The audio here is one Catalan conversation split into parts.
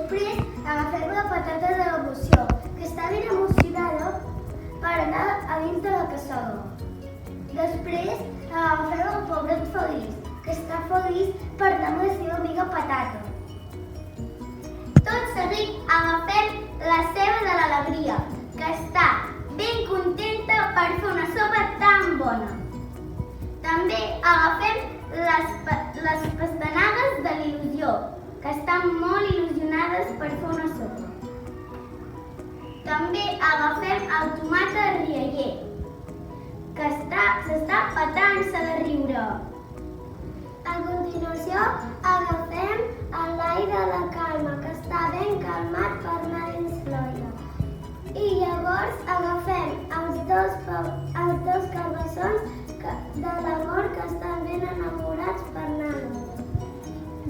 Després agafem la patata de l'emoció, que està ben emocionada per anar a dins de la cassola. Després agafem el pobret feliç, que està feliç per anar amb la seva amiga patata. Tot seguit agafem la ceba de l'alegria, que està ben contenta per fer una sopa tan bona. També agafem les pastanagues de l'il·lusió, que estan molt il·lusionades per fer una sopa. També agafem el tomat rialler, que s'està petant-se de riure. A continuació agafem l'ai de la calma, que està ben calmat per anar dins l'olla. I llavors agafem els dos carbassons de l'amor, que estan ben enamorats per anar a l'olla.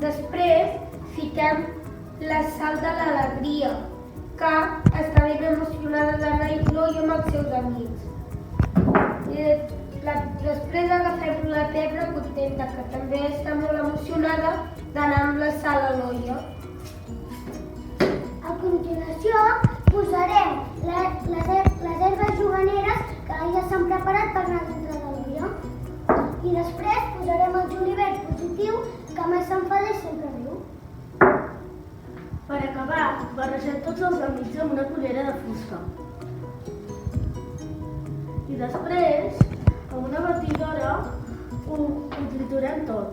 Després fiquem la Sal de l'alegria, que està ben emocionada d'anar a l'olla amb els seus amics. I després agafem la Pepa contenta, que també està molt emocionada d'anar amb la Sal a l'olla. A continuació posarem les herbes juganeres, que ja s'han preparat per anar dintre de l'olla. I després posarem el julivert positiu, que més s'enfada i sempre riu. Per acabar, barregem tots els amics amb una cullera de fusta. I després, amb una batidora, ho triturem tot.